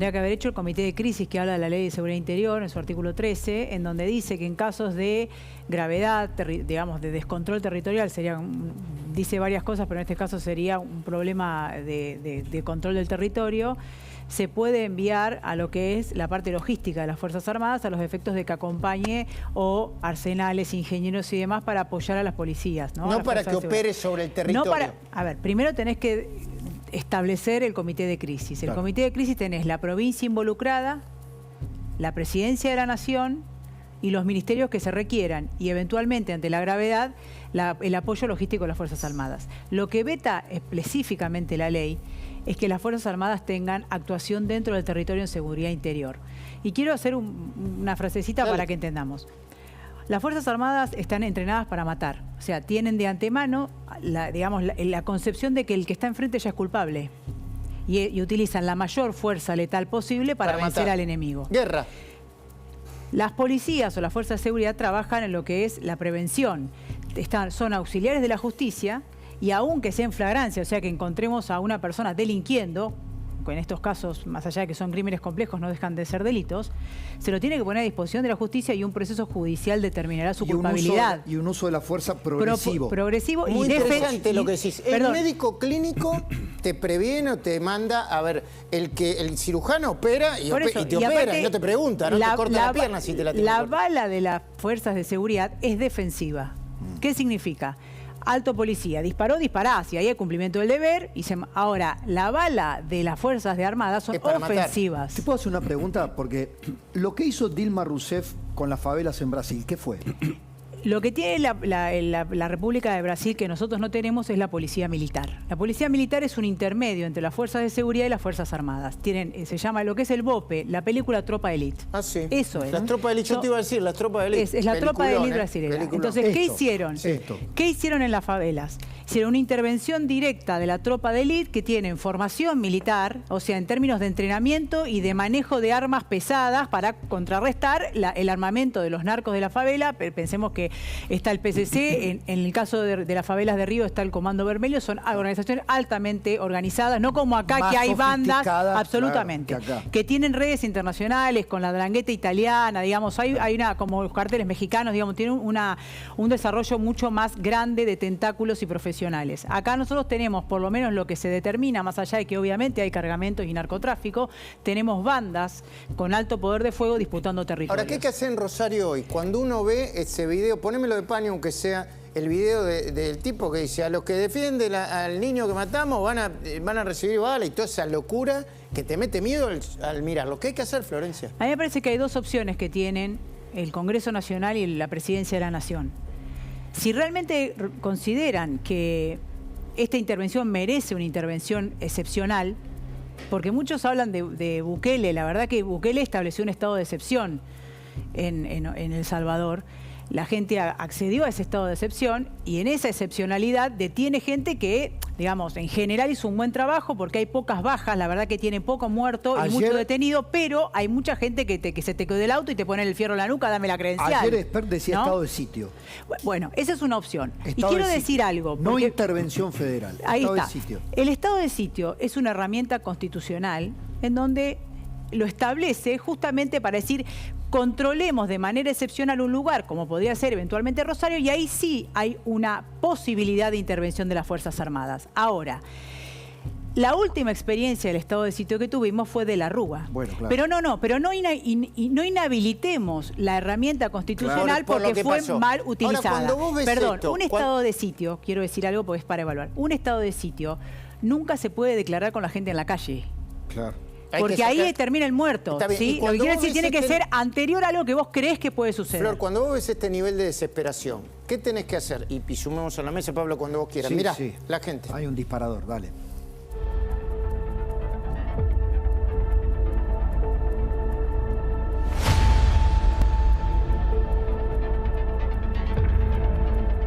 Tendría que haber hecho el comité de crisis que habla de la Ley de Seguridad Interior en su artículo 13, en donde dice que en casos de gravedad, digamos, de descontrol territorial, dice varias cosas, pero en este caso sería un problema de control del territorio, se puede enviar a lo que es la parte logística de las Fuerzas Armadas a los efectos de que acompañe o arsenales, ingenieros y demás para apoyar a las policías. No para que opere sobre el territorio. No para, a ver, primero tenés que establecer el comité de crisis. El comité de crisis tenés la provincia involucrada, la presidencia de la nación y los ministerios que se requieran y eventualmente ante la gravedad el apoyo logístico de las Fuerzas Armadas. Lo que veta específicamente la ley es que las Fuerzas Armadas tengan actuación dentro del territorio en seguridad interior. Y quiero hacer una frasecita para que entendamos. Las Fuerzas Armadas están entrenadas para matar. O sea, tienen de antemano la concepción de que el que está enfrente ya es culpable. Y utilizan la mayor fuerza letal posible para vencer al enemigo. Guerra. Las policías o las fuerzas de seguridad trabajan en lo que es la prevención. Son auxiliares de la justicia y aunque sea en flagrancia, o sea que encontremos a una persona delinquiendo, en estos casos, más allá de que son crímenes complejos, no dejan de ser delitos, se lo tiene que poner a disposición de la justicia y un proceso judicial determinará su culpabilidad. Y un uso de la fuerza progresivo. Progresivo Muy y interesante lo que decís. El médico clínico te previene o te manda, a ver, el cirujano opera y te opera y no te pregunta, no te corta la pierna si te la tiene que cortar. La bala de las fuerzas de seguridad es defensiva. ¿Qué significa? Alto policía, disparó, disparás, y ahí hay cumplimiento del deber. Ahora, la bala de las Fuerzas de Armadas son ofensivas. Matar. ¿Te puedo hacer una pregunta? Porque lo que hizo Dilma Rousseff con las favelas en Brasil, ¿qué fue? Lo que tiene la República de Brasil que nosotros no tenemos es la policía militar. La policía militar es un intermedio entre las fuerzas de seguridad y las Fuerzas Armadas. Se llama lo que es el BOPE, la película Tropa de Elite. Ah, sí. Eso es. Las tropas de Elite, yo te iba a decir, las tropas de Elite. Es la Tropa de Elite brasileña. Entonces, ¿qué hicieron? ¿Qué hicieron en las favelas? Hicieron una intervención directa de la Tropa de Elite que tienen formación militar, o sea, en términos de entrenamiento y de manejo de armas pesadas para contrarrestar el armamento de los narcos de la favela. Pensemos que está el PCC, en el caso de las favelas de Río está el Comando Vermelho, son organizaciones altamente organizadas, no como acá que hay bandas, absolutamente, claro, que tienen redes internacionales con la Drangheta italiana, digamos, hay como los carteles mexicanos, digamos, tienen un desarrollo mucho más grande de tentáculos y profesionales. Acá nosotros tenemos, por lo menos lo que se determina, más allá de que obviamente hay cargamentos y narcotráfico, tenemos bandas con alto poder de fuego disputando territorios. Ahora, ¿qué hay que hacer en Rosario hoy? Cuando uno ve ese video, ponémelo de paño, aunque sea el video del tipo que dice: a los que defienden al niño que matamos van a recibir bala, y toda esa locura que te mete miedo al mirarlo. ¿Qué hay que hacer, Florencia? A mí me parece que hay dos opciones que tienen el Congreso Nacional y la Presidencia de la Nación. Si realmente consideran que esta intervención merece una intervención excepcional, porque muchos hablan de Bukele, la verdad que Bukele estableció un estado de excepción en El Salvador. La gente accedió a ese estado de excepción y en esa excepcionalidad detiene gente que, digamos, en general hizo un buen trabajo porque hay pocas bajas, la verdad que tiene poco muerto y mucho detenido, pero hay mucha gente que se te quedó del auto y te pone el fierro en la nuca, dame la credencial. Ayer Expert decía estado de sitio. Bueno, esa es una opción. Y quiero decir algo. No intervención federal. Ahí está. De sitio. El estado de sitio es una herramienta constitucional en donde lo establece justamente para decir: controlemos de manera excepcional un lugar, como podría ser eventualmente Rosario, y ahí sí hay una posibilidad de intervención de las Fuerzas Armadas. Ahora, la última experiencia del estado de sitio que tuvimos fue de la Rúa. Bueno, claro. Pero no inhabilitemos la herramienta constitucional, claro, porque fue mal utilizada. Ahora, perdón, un estado de sitio, quiero decir algo porque es para evaluar, un estado de sitio nunca se puede declarar con la gente en la calle. Claro. Porque ahí termina el muerto, ¿sí? Lo que quiero decir tiene que ser anterior a lo que vos creés que puede suceder. Flor, cuando vos ves este nivel de desesperación, ¿qué tenés que hacer? Y sumemos a la mesa, Pablo, cuando vos quieras. Mirá, la gente. Hay un disparador, dale.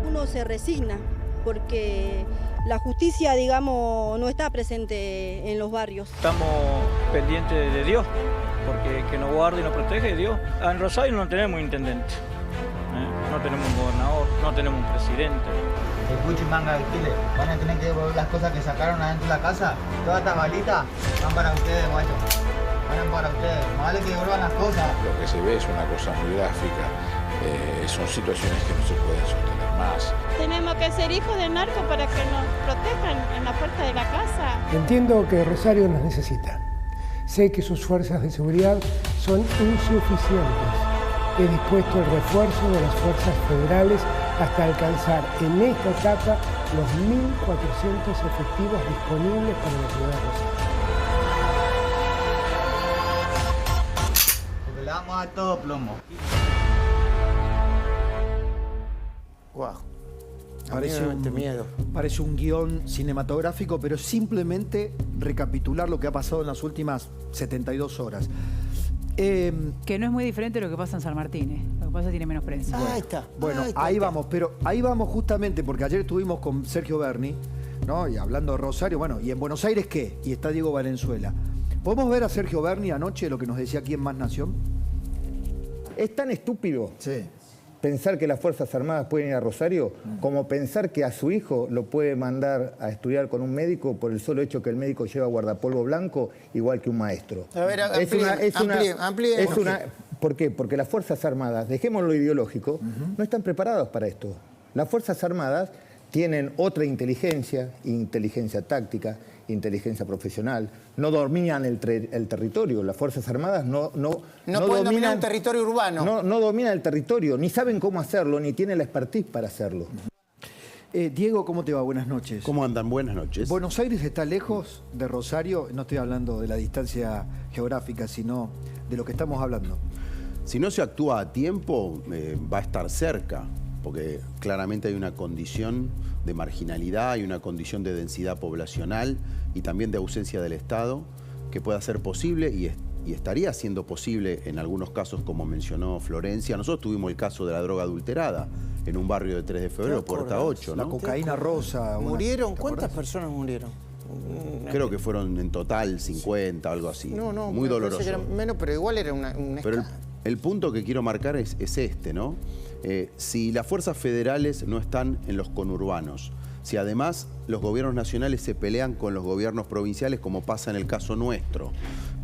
Uno se resigna porque la justicia, digamos, no está presente en los barrios. Estamos pendientes de Dios, porque que nos guarde y nos protege es Dios. En Rosario no tenemos intendente, no tenemos un gobernador, no tenemos un presidente. Escuchen, manga de Chile, van a tener que devolver las cosas que sacaron adentro de la casa. Todas estas balitas van para ustedes, guachos. Van para ustedes. Más vale que devuelvan las cosas. Lo que se ve es una cosa muy gráfica. Son situaciones que no se pueden sostener más. Tenemos que ser hijos de narco para que nos protejan en la puerta de la casa. Entiendo que Rosario nos necesita. Sé que sus fuerzas de seguridad son insuficientes. He dispuesto el refuerzo de las fuerzas federales hasta alcanzar en esta etapa los 1.400 efectivos disponibles para la ciudad de Rosario. Porque le vamos a dar todo plomo. Wow. Parece un guión cinematográfico, pero simplemente recapitular lo que ha pasado en las últimas 72 horas. Que no es muy diferente de lo que pasa en San Martín. Lo que pasa es que tiene menos prensa. Ahí está. Bueno, ahí vamos, pero ahí vamos justamente porque ayer estuvimos con Sergio Berni, ¿no? Y hablando de Rosario, bueno, ¿y en Buenos Aires qué? Y está Diego Valenzuela. ¿Podemos ver a Sergio Berni anoche lo que nos decía aquí en Más Nación? Es tan estúpido pensar que las Fuerzas Armadas pueden ir a Rosario como pensar que a su hijo lo puede mandar a estudiar con un médico por el solo hecho que el médico lleva guardapolvo blanco igual que un maestro. A ver, amplíe. ¿Por qué? Porque las Fuerzas Armadas, dejémoslo lo ideológico, no están preparados para esto. Las Fuerzas Armadas tienen otra inteligencia táctica, inteligencia profesional, no dominan el territorio. Las Fuerzas Armadas no pueden dominar un territorio urbano. No dominan el territorio, ni saben cómo hacerlo, ni tienen la expertise para hacerlo. Diego, ¿cómo te va? Buenas noches. ¿Cómo andan? Buenas noches. ¿Buenos Aires está lejos de Rosario? No estoy hablando de la distancia geográfica, sino de lo que estamos hablando. Si no se actúa a tiempo, va a estar cerca, porque claramente hay una condición de marginalidad, hay una condición de densidad poblacional y también de ausencia del Estado que pueda ser posible y estaría siendo posible en algunos casos, como mencionó Florencia. Nosotros tuvimos el caso de la droga adulterada en un barrio de 3 de febrero, Puerta 8, ¿no? La cocaína rosa. ¿Murieron? ¿Cuántas personas murieron? Creo que fueron en total 50, algo así. No, muy doloroso. Menos, pero igual era una Pero el punto que quiero marcar es este, ¿no? Si las fuerzas federales no están en los conurbanos, si además los gobiernos nacionales se pelean con los gobiernos provinciales, como pasa en el caso nuestro,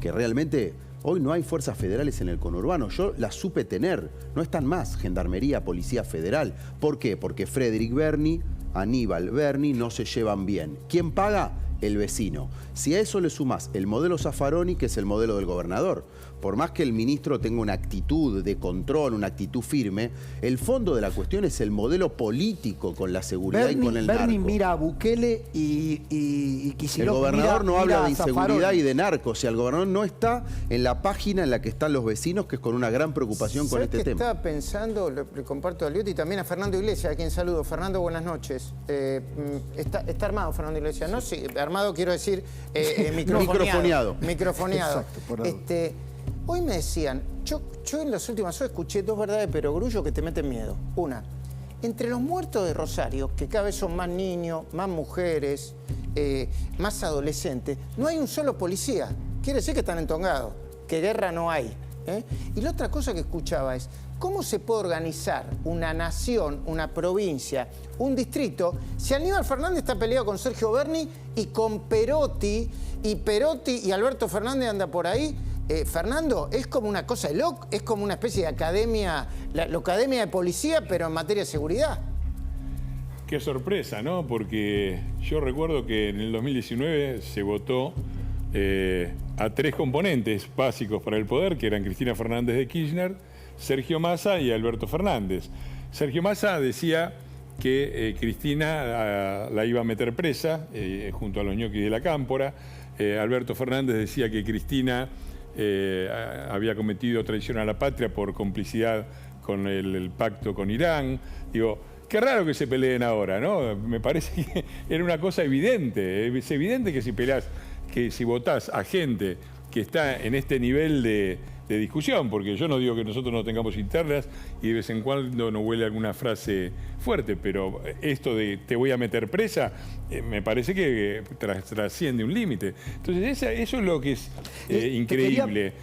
que realmente hoy no hay fuerzas federales en el conurbano. Yo las supe tener, no están más Gendarmería, Policía Federal. ¿Por qué? Porque Frederick Berni, Aníbal Berni no se llevan bien. ¿Quién paga? El vecino. Si a eso le sumás el modelo Zaffaroni, que es el modelo del gobernador, por más que el ministro tenga una actitud de control, una actitud firme, el fondo de la cuestión es el modelo político con la seguridad y con el narco. Berni mira a Bukele y Kicillof. El gobernador no habla de inseguridad Zaffaroni y de narco. O sea, el gobernador no está en la página en la que están los vecinos, que es con una gran preocupación con este tema. Estaba pensando, le comparto a Liotti y también a Fernando Iglesias, a quien saludo. Fernando, buenas noches. Está armado Fernando Iglesias, ¿no? Sí, armado quiero decir microfoneado. Exacto, hoy me decían, yo en las últimas horas escuché dos verdades de perogrullo que te meten miedo. Una, entre los muertos de Rosario, que cada vez son más niños, más mujeres, más adolescentes, no hay un solo policía. Quiere decir que están entongados, que guerra no hay. Y la otra cosa que escuchaba es, ¿cómo se puede organizar una nación, una provincia, un distrito, si Aníbal Fernández está peleado con Sergio Berni y con Perotti y Alberto Fernández anda por ahí? Fernando, es como una cosa de loco, es como una especie de academia, la academia de policía, pero en materia de seguridad. Qué sorpresa, ¿no? Porque yo recuerdo que en el 2019 se votó a 3 componentes básicos para el poder, que eran Cristina Fernández de Kirchner, Sergio Massa y Alberto Fernández. Sergio Massa decía que Cristina la iba a meter presa junto a los ñoquis de la Cámpora. Alberto Fernández decía que Cristina había cometido traición a la patria por complicidad con el pacto con Irán. Digo, qué raro que se peleen ahora, ¿no? Me parece que era una cosa evidente. Es evidente que si peleás, que si votás a gente que está en este nivel de discusión, porque yo no digo que nosotros no tengamos internas y de vez en cuando nos huele alguna frase fuerte, pero esto de te voy a meter presa, me parece que trasciende un límite. Entonces eso es lo que es increíble.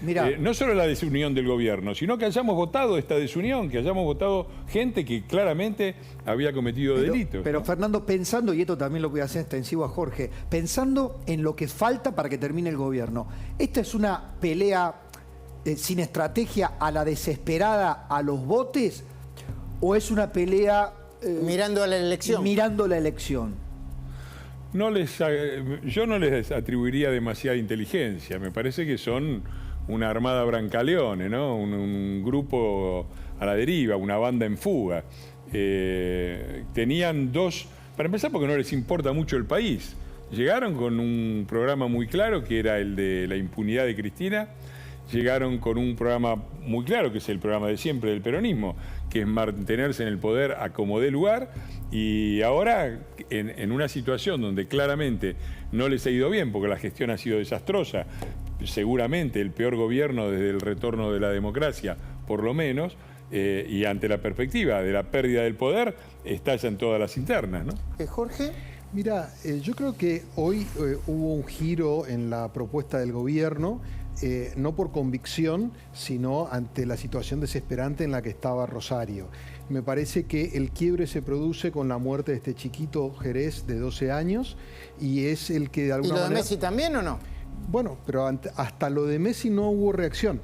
No solo la desunión del gobierno, sino que hayamos votado esta desunión, que hayamos votado gente que claramente había cometido delitos. Pero Fernando, pensando, y esto también lo voy a hacer extensivo a Jorge, pensando en lo que falta para que termine el gobierno, ¿esta es una pelea sin estrategia a la desesperada a los botes o es una pelea mirando a la elección? Mirando la elección. Yo no les atribuiría demasiada inteligencia. Me parece que son una armada Brancaleone, ¿no? Un grupo a la deriva, una banda en fuga. Tenían dos, para empezar porque no les importa mucho el país. Llegaron con un programa muy claro que era el de la impunidad de Cristina. Llegaron con un programa muy claro, que es el programa de siempre del peronismo, que es mantenerse en el poder a como dé lugar, y ahora en una situación donde claramente no les ha ido bien, porque la gestión ha sido desastrosa, seguramente el peor gobierno desde el retorno de la democracia, por lo menos, y ante la perspectiva de la pérdida del poder, estallan todas las internas, ¿no? Jorge. Mira, yo creo que hoy hubo un giro en la propuesta del gobierno, no por convicción, sino ante la situación desesperante en la que estaba Rosario. Me parece que el quiebre se produce con la muerte de este chiquito Jerez de 12 años y es el que de alguna manera... ¿Y lo de Messi también o no? Bueno, pero hasta lo de Messi no hubo reacción.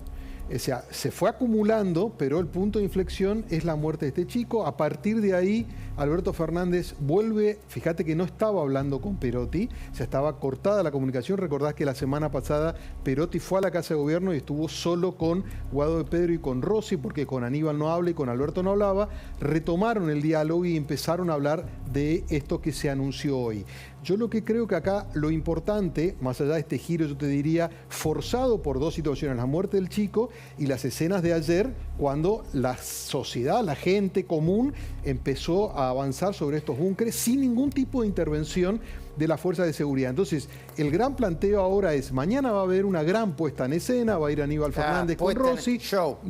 O sea, se fue acumulando, pero el punto de inflexión es la muerte de este chico. A partir de ahí, Alberto Fernández vuelve, fíjate que no estaba hablando con Perotti, o sea, estaba cortada la comunicación. Recordás que la semana pasada Perotti fue a la Casa de Gobierno y estuvo solo con Guado de Pedro y con Rossi, porque con Aníbal no habla y con Alberto no hablaba. Retomaron el diálogo y empezaron a hablar de esto que se anunció hoy. Yo lo que creo que acá lo importante, más allá de este giro, yo te diría, forzado por dos situaciones, la muerte del chico y las escenas de ayer, cuando la sociedad, la gente común, empezó a avanzar sobre estos búnkeres sin ningún tipo de intervención de las fuerzas de seguridad. Entonces, el gran planteo ahora es, mañana va a haber una gran puesta en escena, va a ir Aníbal Fernández con Rossi,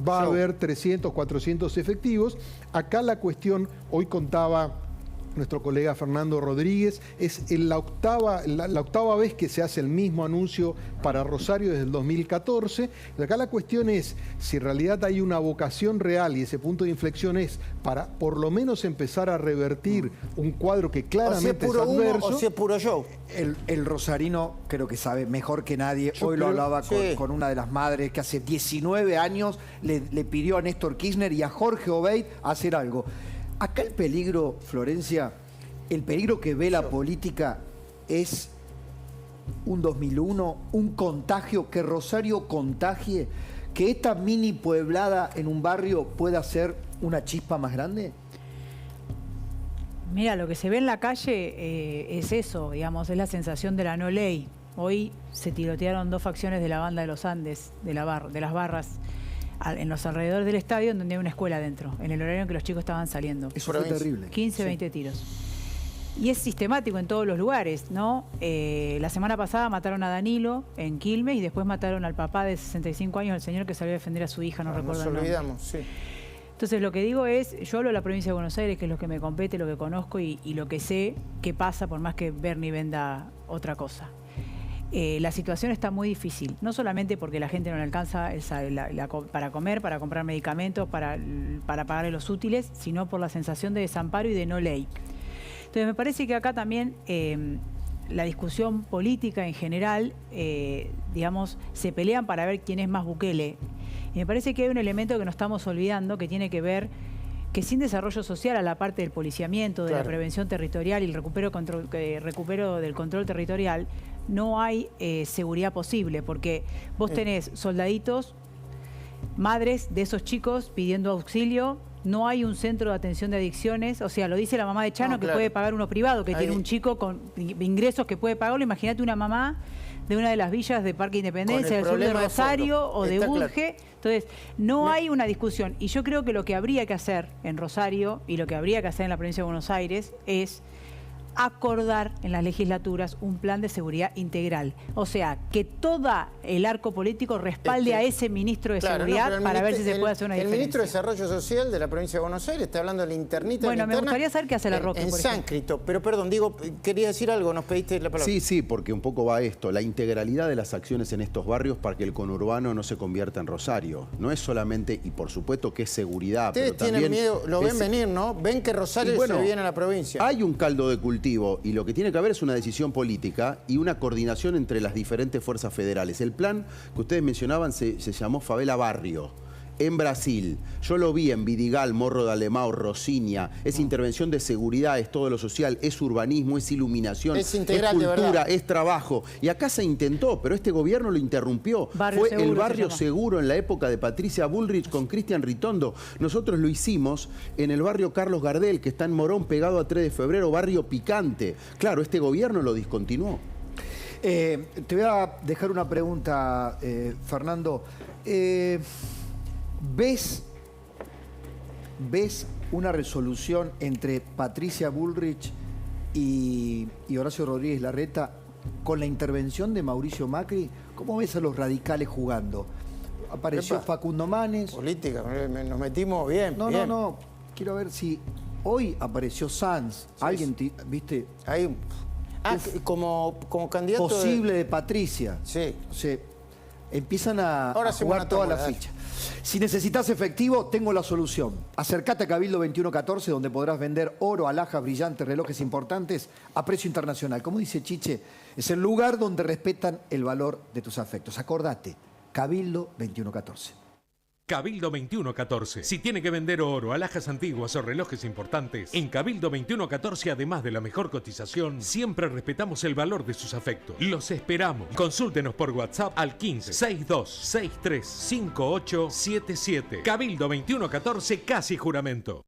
va a haber 300, 400 efectivos. Acá la cuestión, hoy contaba nuestro colega Fernando Rodríguez, es la octava vez que se hace el mismo anuncio para Rosario desde el 2014. Y acá la cuestión es si en realidad hay una vocación real y ese punto de inflexión es para por lo menos empezar a revertir un cuadro que claramente es adverso. O si es puro show. El rosarino creo que sabe mejor que nadie. Hoy lo hablaba con una de las madres que hace 19 años le pidió a Néstor Kirchner y a Jorge Obeid hacer algo. Acá el peligro, Florencia, el peligro que ve la política es un 2001, un contagio, que Rosario contagie, que esta mini pueblada en un barrio pueda ser una chispa más grande. Mira, lo que se ve en la calle es eso, digamos, es la sensación de la no ley. Hoy se tirotearon 2 facciones de la banda de los Andes, de las barras, en los alrededores del estadio, en donde hay una escuela adentro, en el horario en que los chicos estaban saliendo. Eso fue terrible. 15, 20 tiros. Y es sistemático en todos los lugares, ¿no? La semana pasada mataron a Danilo en Quilmes y después mataron al papá de 65 años, el señor que salió a defender a su hija, no recuerdo el nombre. Nos olvidamos, sí. Entonces lo que digo es, yo hablo de la provincia de Buenos Aires, que es lo que me compete, lo que conozco y lo que sé que pasa, por más que Bernie venda otra cosa. La situación está muy difícil, no solamente porque la gente no le alcanza para comer, para comprar medicamentos, para pagarle los útiles, sino por la sensación de desamparo y de no ley. Entonces me parece que acá también la discusión política en general, digamos, se pelean para ver quién es más Bukele. Y me parece que hay un elemento que nos estamos olvidando que tiene que ver que sin desarrollo social a la parte del policiamiento, de la prevención territorial y el recupero del control territorial, no hay seguridad posible, porque vos tenés soldaditos, madres de esos chicos pidiendo auxilio, no hay un centro de atención de adicciones, o sea, lo dice la mamá de Chano, que puede pagar uno privado, que tiene un chico con ingresos que puede pagarlo. Imagínate una mamá de una de las villas de Parque Independencia, del sur de Rosario o de Budge. Entonces, no hay una discusión. Y yo creo que lo que habría que hacer en Rosario y lo que habría que hacer en la provincia de Buenos Aires es acordar en las legislaturas un plan de seguridad integral. O sea, que todo el arco político respalde a ese ministro de seguridad para ver si se puede hacer una diferencia. El ministro de Desarrollo Social de la provincia de Buenos Aires está hablando de la internita. Bueno, me gustaría saber qué hace la Roque, en sánscrito. Pero perdón, digo, quería decir algo, nos pediste la palabra. Sí, porque un poco va esto, la integralidad de las acciones en estos barrios para que el conurbano no se convierta en Rosario. No es solamente, y por supuesto que es seguridad, ustedes pero también tienen miedo, lo ven venir, ¿no? Ven que Rosario se viene a la provincia. Hay un caldo de cultivo y lo que tiene que haber es una decisión política y una coordinación entre las diferentes fuerzas federales. El plan que ustedes mencionaban se llamó Favela Barrio. En Brasil, yo lo vi en Vidigal, Morro de Alemão, Rosinia, es intervención de seguridad, es todo lo social, es urbanismo, es iluminación, es cultura, es trabajo. Y acá se intentó, pero este gobierno lo interrumpió. Fue el barrio seguro en la época de Patricia Bullrich con Cristian Ritondo. Nosotros lo hicimos en el barrio Carlos Gardel, que está en Morón, pegado a 3 de febrero, barrio picante. Claro, este gobierno lo discontinuó. Te voy a dejar una pregunta, Fernando. ¿Ves una resolución entre Patricia Bullrich y Horacio Rodríguez Larreta con la intervención de Mauricio Macri? ¿Cómo ves a los radicales jugando? Apareció Facundo Manes. Política, nos metimos bien. No. Quiero ver si hoy apareció Sanz. ¿Alguien, viste? Ahí. Como candidato posible de Patricia. Sí. O sea, empiezan a jugar todas las fichas. Si necesitas efectivo, tengo la solución. Acércate a Cabildo 2114, donde podrás vender oro, alhajas brillantes, relojes importantes a precio internacional. Como dice Chiche, es el lugar donde respetan el valor de tus afectos. Acordate, Cabildo 2114. Cabildo 2114. Si tiene que vender oro, alhajas antiguas o relojes importantes, en Cabildo 2114, además de la mejor cotización, siempre respetamos el valor de sus afectos. Los esperamos. Consúltenos por WhatsApp al 15 62 63 5877. Cabildo 2114, casi juramento.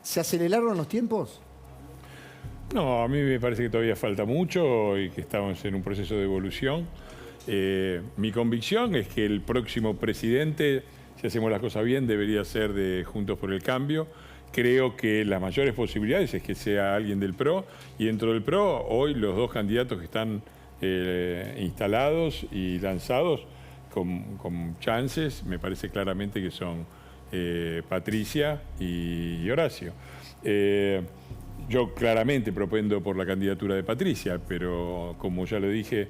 ¿Se aceleraron los tiempos? No, a mí me parece que todavía falta mucho y que estamos en un proceso de evolución. Mi convicción es que el próximo presidente, si hacemos las cosas bien, debería ser de Juntos por el Cambio. Creo que las mayores posibilidades es que sea alguien del PRO, y dentro del PRO hoy los dos candidatos que están instalados y lanzados con chances, me parece claramente que son Patricia y Horacio. Yo claramente propendo por la candidatura de Patricia, pero como ya lo dije,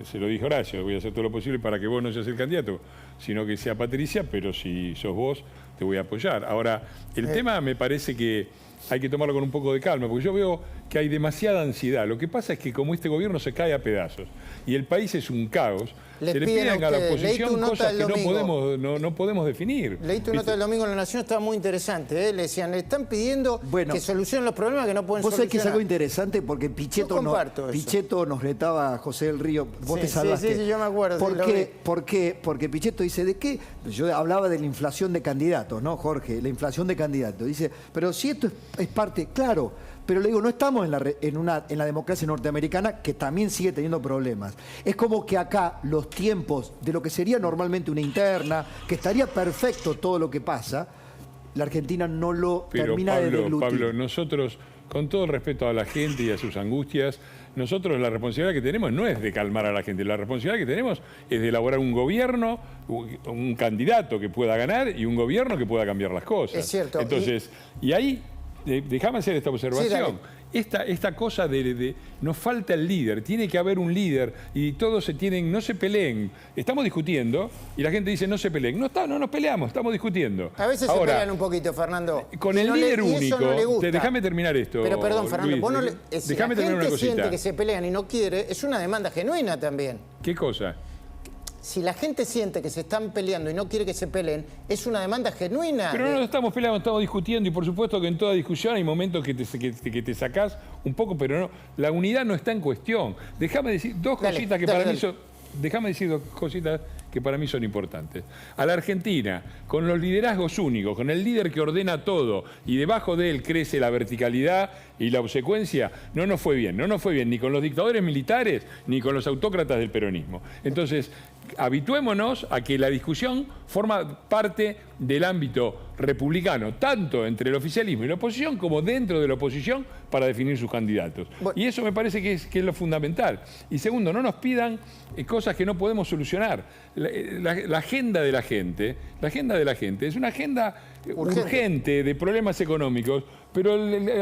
se lo dije Horacio, voy a hacer todo lo posible para que vos no seas el candidato, sino que sea Patricia, pero si sos vos, te voy a apoyar. Ahora, el tema me parece que hay que tomarlo con un poco de calma, porque yo veo que hay demasiada ansiedad. Lo que pasa es que como este gobierno se cae a pedazos y el país es un caos, se le piden a la oposición cosas que no podemos definir. Leí tu nota del domingo en La Nación, estaba muy interesante. Le decían, le están pidiendo que solucionen los problemas que no pueden solucionar. Vos sabés que es algo interesante porque Pichetto nos retaba a José del Río. Vos te salvaste. Sí, yo me acuerdo. ¿Por qué? Porque Pichetto dice, ¿de qué? Yo hablaba de la inflación de candidatos, ¿no, Jorge? La inflación de candidatos. Dice, pero si esto es parte, claro, pero le digo, no estamos en la democracia norteamericana, que también sigue teniendo problemas. Es como que acá los tiempos de lo que sería normalmente una interna, que estaría perfecto todo lo que pasa, la Argentina no lo termina de deglutir. Pablo, nosotros, con todo el respeto a la gente y a sus angustias, nosotros la responsabilidad que tenemos no es de calmar a la gente, la responsabilidad que tenemos es de elaborar un gobierno, un candidato que pueda ganar y un gobierno que pueda cambiar las cosas. Es cierto. Entonces, y ahí, déjame hacer esta observación. Sí, esta cosa de nos falta el líder, tiene que haber un líder y todos no se peleen. Estamos discutiendo y la gente dice no se peleen. No nos peleamos, estamos discutiendo. A veces se pelean un poquito, Fernando. Con el líder único, déjame terminar esto. Pero perdón, Fernando, Luis, vos no si la gente siente que se pelean y no quiere, es una demanda genuina también. ¿Qué cosa? Si la gente siente que se están peleando y no quiere que se peleen, es una demanda genuina. Pero no nos estamos peleando, estamos discutiendo, y por supuesto que en toda discusión hay momentos que te sacás un poco, pero no, la unidad no está en cuestión. Déjame decir dos cositas que para mí son... Déjame decir dos cositas que para mí son importantes. A la Argentina, con los liderazgos únicos, con el líder que ordena todo y debajo de él crece la verticalidad y la obsecuencia, no nos fue bien. No nos fue bien ni con los dictadores militares ni con los autócratas del peronismo. Entonces, habituémonos a que la discusión forma parte del ámbito republicano, tanto entre el oficialismo y la oposición como dentro de la oposición para definir sus candidatos. Bueno, y eso me parece que es lo fundamental. Y segundo, no nos pidan cosas que no podemos solucionar. La agenda de la gente es una agenda urgente de problemas económicos, pero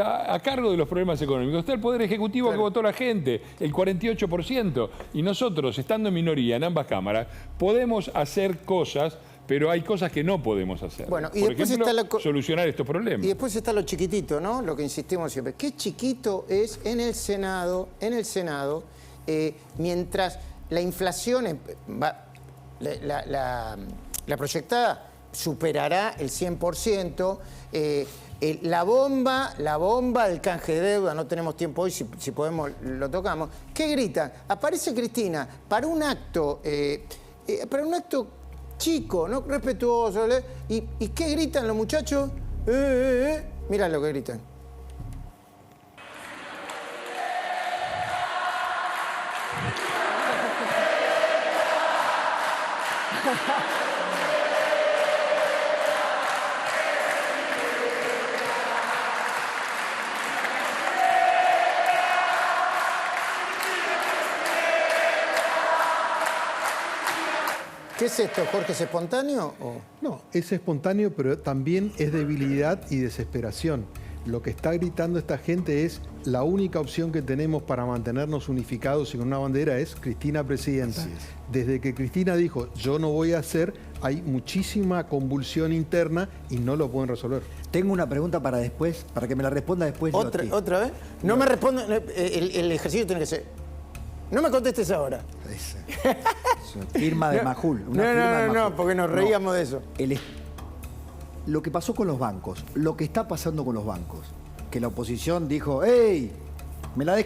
a cargo de los problemas económicos está el Poder Ejecutivo, claro, que votó la gente, el 48%, y nosotros, estando en minoría en ambas cámaras, podemos hacer cosas, pero hay cosas que no podemos hacer. Bueno, y por después ejemplo, está solucionar estos problemas. Y después está lo chiquitito, ¿no? Lo que insistimos siempre. Qué chiquito es en el Senado, mientras la inflación la proyectada superará el 100%, la bomba del canje de deuda, no tenemos tiempo hoy, si podemos lo tocamos. ¿Qué gritan? Aparece Cristina para un acto chico, ¿no? Respetuoso. ¿Y qué gritan los muchachos? Mirá lo que gritan. ¿Qué es esto, Jorge? ¿Es espontáneo? No, es espontáneo, pero también es debilidad y desesperación. Lo que está gritando esta gente es la única opción que tenemos para mantenernos unificados y con una bandera es Cristina presidenta. Desde que Cristina dijo, yo no voy a hacer, hay muchísima convulsión interna y no lo pueden resolver. Tengo una pregunta para después, para que me la responda después. ¿Otra vez? No me responda, el ejercicio tiene que ser... No me contestes ahora. Firma de Majul. No, porque nos reíamos de eso. Lo que pasó con los bancos, lo que está pasando con los bancos, que la oposición dijo, ¡ey! Me la deja